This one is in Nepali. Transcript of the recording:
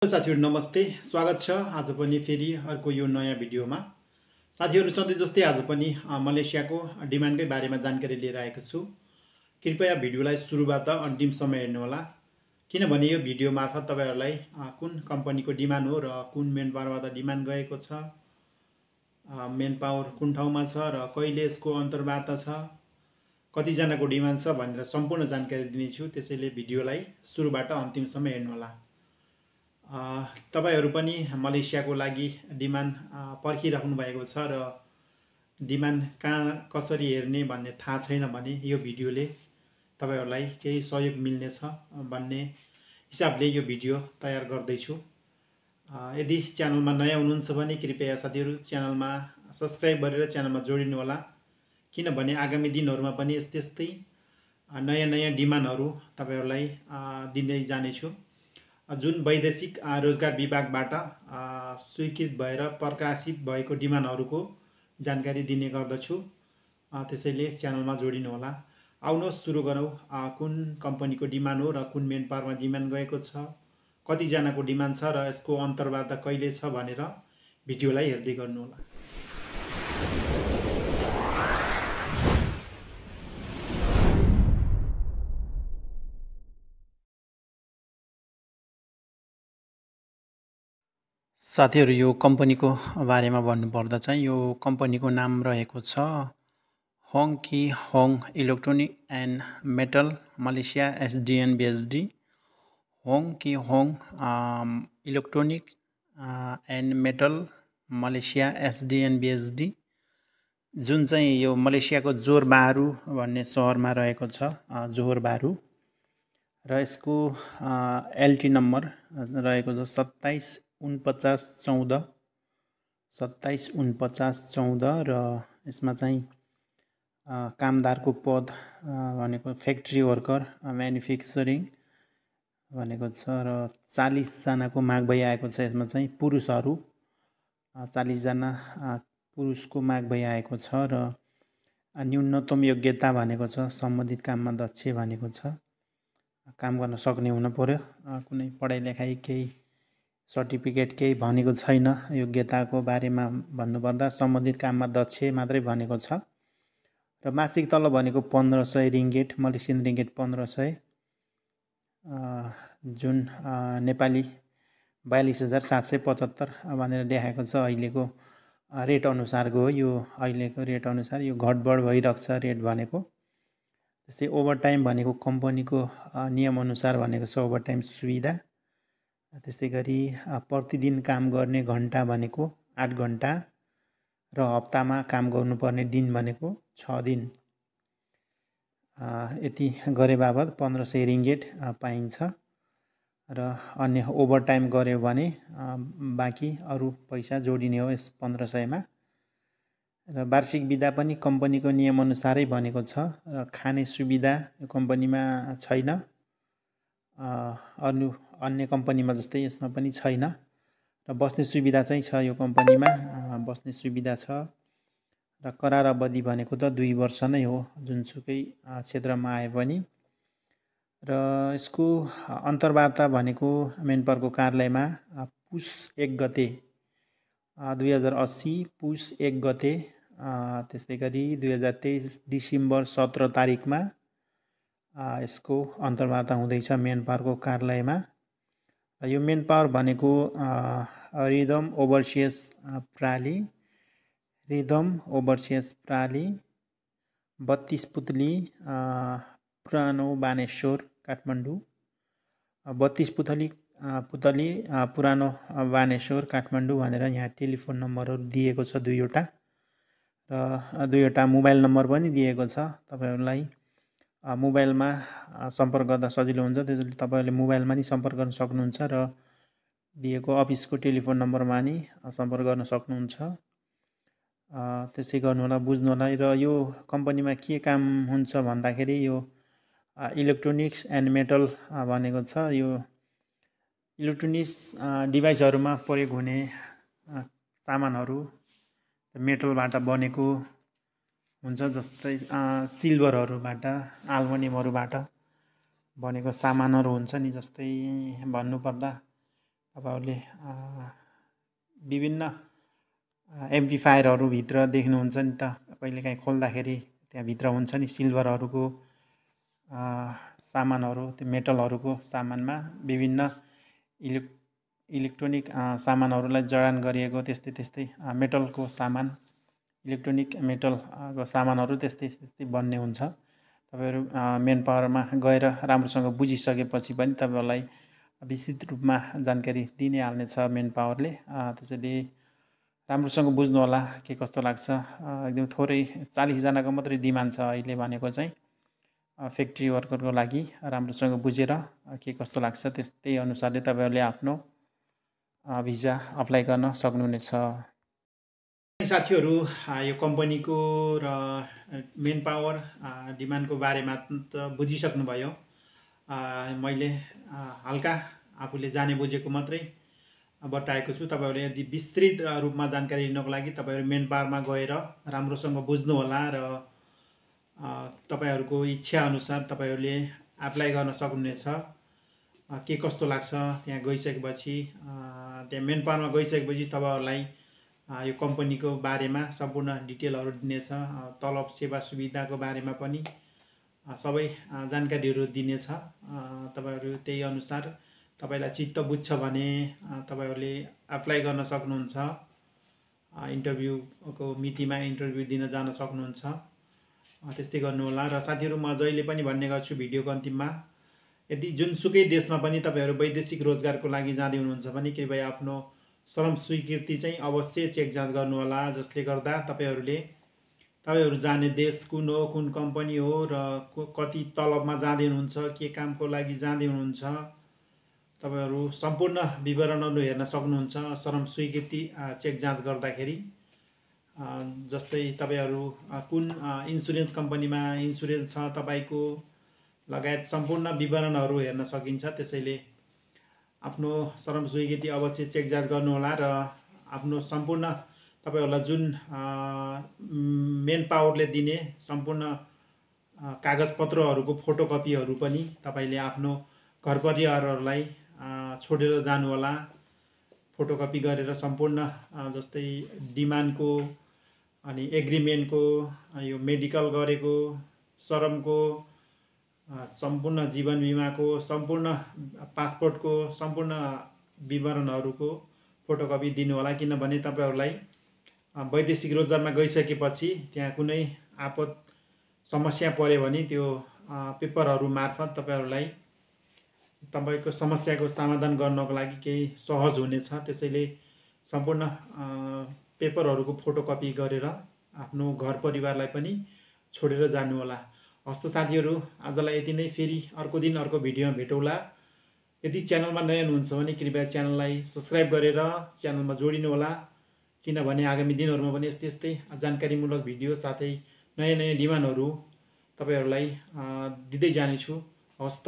साथीहरु नमस्ते, स्वागत छ आज पनि फेरि अर्को यो नयाँ भिडियोमा। साथीहरु सधैं जस्तै आज पनि मलेसियाको डिमान्डकै बारेमा जानकारी लिएर आएको छु। कृपया भिडियोलाई सुरुबाट अन्तिमसम्म हेर्नुहोला किनभने यो भिडियो मार्फत तपाईहरुलाई कुन कम्पनीको डिमान्ड हो र कुन मेन पावरबाट डिमान्ड गएको छ, मेन पावर कुन ठाउँमा छ र कहिले यसको अन्तर्वार्ता छ, कति जनाको डिमान्ड छ भनेर सम्पूर्ण जानकारी दिनेछु। त्यसैले भिडियोलाई सुरुबाट अन्तिमसम्म हेर्नुहोला। तपाईहरु पनि मलेसियाको लागि डिमान्ड पर्खिराख्नु भएको छ र डिमान्ड कहाँ कसरी हेर्ने भन्ने थाहा छैन भने यो भिडियोले तपाईहरुलाई केही सहयोग मिल्नेछ भन्ने हिसाबले यो भिडियो तयार गर्दैछु। यदि च्यानलमा नयाँ हुनुहुन्छ भने कृपया साथीहरु च्यानलमा सब्स्क्राइब गरेर च्यानलमा जोडिनु होला किनभने आगामी दिनहरुमा पनि यस्तै नयाँ डिमान्डहरु तपाईहरुलाई दिँदै जानेछु। जुन वैदेशिक रोजगार विभागबाट स्वीकृत भएर प्रकाशित भएको डिमान्डहरुको जानकारी दिने गर्दछु। त्यसैले च्यानलमा जोडिनु होला। आउनुहोस् सुरु गरौँ। कुन कम्पनीको डिमान्ड हो र कुन मेन पावरमा डिमान्ड गएको छ, कति जनाको डिमान्ड छ र यसको अन्तर्वार्ता कहिले छ भनेर भिडियोलाई हेर्दै गर्नु होला। साथीहरु यो कम्पनीको बारेमा भन्नुपर्दा चाहिँ यो कम्पनीको नाम रहेको छ होङ कि होङ इलेक्ट्रोनिक एन्ड मेटल मलेसिया एसडिएन बिएसडी। होङ कि होङ इलेक्ट्रोनिक एन्ड मेटल मलेसिया एसडिएन बिएसडी जुन चाहिँ यो मलेसियाको जोर बारू भन्ने सहरमा रहेको छ, जोहोर बारू र यसको एलटी नम्बर रहेको छ 274914 र यसमा चाहिँ कामदारको पद भनेको फ्याक्ट्री वर्कर म्यानुफ्याक्चरिङ भनेको छ र 40 जनाको माग भइआएको छ। यसमा चाहिँ पुरुषहरू 40 जना पुरुषको माग भइआएको छ र न्यूनतम योग्यता भनेको छ सम्बन्धित काममा दक्ष भनेको छ, काम गर्न सक्ने हुन पर्यो। कुनै पढाइ लेखाइ केही सर्टिफिकेट केही भनेको छैन। योग्यताको बारेमा भन्नुपर्दा सम्बन्धित काममा दक्ष मात्रै भनेको छ र मासिक तलब भनेको 1500 रिङ्गेट, मलेसियन रिङ्गेट 1500 जुन नेपाली 42775 भनेर देखाएको छ। अहिलेको रेट अनुसारको हो यो, अहिलेको रेट अनुसार यो घटबढ भइरहेको छ रेट भनेको। त्यस्तै ओभरटाइम भनेको कम्पनीको नियमअनुसार भनेको छ ओभरटाइम सुविधा। त्यस्तै गरी प्रतिदिन काम गर्ने घन्टा भनेको 8 घन्टा र हप्तामा काम गर्नुपर्ने दिन भनेको 6 दिन। यति गरे बाबत 1500 रिङ्गेट पाइन्छ र अन्य ओभरटाइम गर्यो भने बाँकी अरू पैसा जोडिने हो यस 1500 मा। र वार्षिक बिदा पनि कम्पनीको नियमअनुसारै भनेको छ र खाने सुविधा यो कम्पनीमा छैन, अन्य कम्पनीमा जस्तै यसमा पनि छैन र बस्ने सुविधा चाहिँ छ। यो कम्पनीमा बस्ने सुविधा छ र करार अवधि भनेको त 2 वर्ष नै हो जुनसुकै क्षेत्रमा आए पनि। र यसको अन्तर्वार्ता भनेको मेनपावरको कार्यालयमा पुस 1 गते 2080 पुस 1 गते, त्यस्तै गरी 2023 डिसेम्बर 17 तारिकमा यसको अन्तर्वार्ता हुँदैछ मेन पावरको कार्यालयमा। यो मेन पावर भनेको रिदम ओभरसियस प्राली 32 पुतली पुरानो बानेश्वर काठमाडौँ, 32 पुतली पुरानो बानेश्वर काठमाडौँ भनेर यहाँ टेलिफोन नम्बरहरू दिएको छ 2वटा र 2वटा मोबाइल नम्बर पनि दिएको छ। तपाईहरुलाई मोबाइलमा सम्पर्क गर्दा सजिलो हुन्छ, त्यसैले तपाईहरुले मोबाइलमा नि सम्पर्क गर्न सक्नुहुन्छ र दिएको अफिसको टेलिफोन नम्बरमा नि सम्पर्क गर्न सक्नुहुन्छ। त्यसै गर्नु होला, बुझ्नु होला। र यो कम्पनीमा के काम हुन्छ भन्दाखेरि यो इलेक्ट्रोनिक्स एन्ड मेटल भनेको छ। यो इलेक्ट्रोनिक्स डिभाइसहरुमा प्रयोग हुने सामानहरू मेटलबाट बनेको हुन्छ, जस्तै सिल्भरहरूबाट, एल्युमिनियमहरूबाट बनेको सामानहरू हुन्छ नि। जस्तै भन्नुपर्दा तपाईँहरूले विभिन्न एम्प्लिफायरहरू भित्र देख्नुहुन्छ नि त, कहिलेकाहीँ खोल्दाखेरि त्यहाँभित्र हुन्छ नि सिल्भरहरूको सामानहरू, त्यो मेटलहरूको सामानमा विभिन्न इलेक्ट्रोनिक सामानहरूलाई जडान गरिएको त्यस्तै मेटलको सामान, इलेक्ट्रोनिक मेटलको सामानहरू त्यस्तै बन्ने हुन्छ। तपाईँहरू मेन पावरमा गएर राम्रोसँग बुझिसकेपछि पनि तपाईँहरूलाई विस्तृत रूपमा जानकारी दिनै हाल्नेछ मेन पावरले। त्यसैले राम्रोसँग बुझ्नु होला के कस्तो लाग्छ। एकदम थोरै 40 जनाको मात्रै डिमान्ड छ अहिले भनेको चाहिँ फ्याक्ट्री वर्करको लागि। राम्रोसँग बुझेर के कस्तो लाग्छ त्यस्तै अनुसारले तपाईँहरूले आफ्नो भिजा अप्लाई गर्न सक्नुहुनेछ। साथीहरू, यो कम्पनीको र मेन पावर डिमान्डको बारेमा त बुझिसक्नुभयो। मैले हल्का आफूले जाने बुझेको मात्रै बताएको छु। तपाईँहरूले यदि विस्तृत रूपमा जानकारी लिनको लागि तपाईँहरू मेन पावरमा गएर राम्रोसँग बुझ्नुहोला र तपाईँहरूको इच्छा अनुसार तपाईँहरूले एप्लाई गर्न सक्नुहुनेछ। के कस्तो लाग्छ त्यहाँ गइसकेपछि, त्यहाँ मेन पावरमा गइसकेपछि तपाईँहरूलाई यो कम्पनीको बारेमा सम्पूर्ण डिटेलहरू दिनेछ। तलब सेवा सुविधाको बारेमा पनि सबै जानकारीहरू दिनेछ। तपाईँहरू त्यही अनुसार तपाईँलाई चित्त बुझ्छ भने तपाईँहरूले एप्लाई गर्न सक्नुहुन्छ। इन्टरभ्यूको मितिमा इन्टरभ्यू दिन जान सक्नुहुन्छ। त्यस्तै गर्नुहोला। र साथीहरू, म जहिले पनि भन्ने गर्छु भिडियोको अन्तिममा, यदि जुनसुकै देशमा पनि तपाईँहरू वैदेशिक रोजगारको लागि जाँदै हुनुहुन्छ भने कृपया आफ्नो श्रम स्वीकृति चाहिँ अवश्य चेक जाँच गर्नुहोला। जसले गर्दा तपाईँहरू जाने देश कुन हो, कुन कम्पनी हो र कति तलबमा जाँदै हुनुहुन्छ, के कामको लागि जाँदै हुनुहुन्छ, तपाईँहरू सम्पूर्ण विवरणहरू हेर्न सक्नुहुन्छ श्रम स्वीकृति चेक जाँच गर्दाखेरि। जस्तै तपाईँहरू कुन इन्सुरेन्स कम्पनीमा इन्सुरेन्स छ तपाईँको, लगायत सम्पूर्ण विवरणहरू हेर्न सकिन्छ। त्यसैले आफ्नो श्रम स्वीकृति अवश्य चेक जाँच गर्नुहोला र आफ्नो सम्पूर्ण तपाईँहरूलाई जुन मेन पावरले दिने सम्पूर्ण कागजपत्रहरूको फोटोकपीहरू पनि तपाईँले आफ्नो घर परिवारहरूलाई छोडेर जानुहोला। फोटोकपी गरेर सम्पूर्ण जस्तै डिमान्डको, अनि एग्रिमेन्टको, यो मेडिकल गरेको, श्रमको, सम्पूर्ण जीवन बिमाको, सम्पूर्ण पासपोर्टको सम्पूर्ण विवरणहरूको फोटोकपी दिनुहोला। किनभने तपाईँहरूलाई वैदेशिक रोजगारमा गइसकेपछि त्यहाँ कुनै आपद समस्या पऱ्यो भने त्यो पेपरहरू मार्फत तपाईँको समस्याको समाधान गर्नको लागि केही सहज हुनेछ। त्यसैले सम्पूर्ण पेपरहरूको फोटोकपी गरेर आफ्नो घर परिवारलाई पनि छोडेर जानुहोला। हस्त साथीहरू, आजलाई यति नै। फेरि अर्को दिन अर्को भिडियोमा भेटौँला। यदि च्यानलमा नयाँ हुनुहुन्छ भने कृपया च्यानललाई सब्सक्राइब गरेर च्यानलमा जोडिनुहोला। किनभने आगामी दिनहरूमा पनि यस्तै जानकारीमूलक भिडियो साथै नयाँ डिमान्डहरू तपाईँहरूलाई दिँदै जानेछु। हस्त।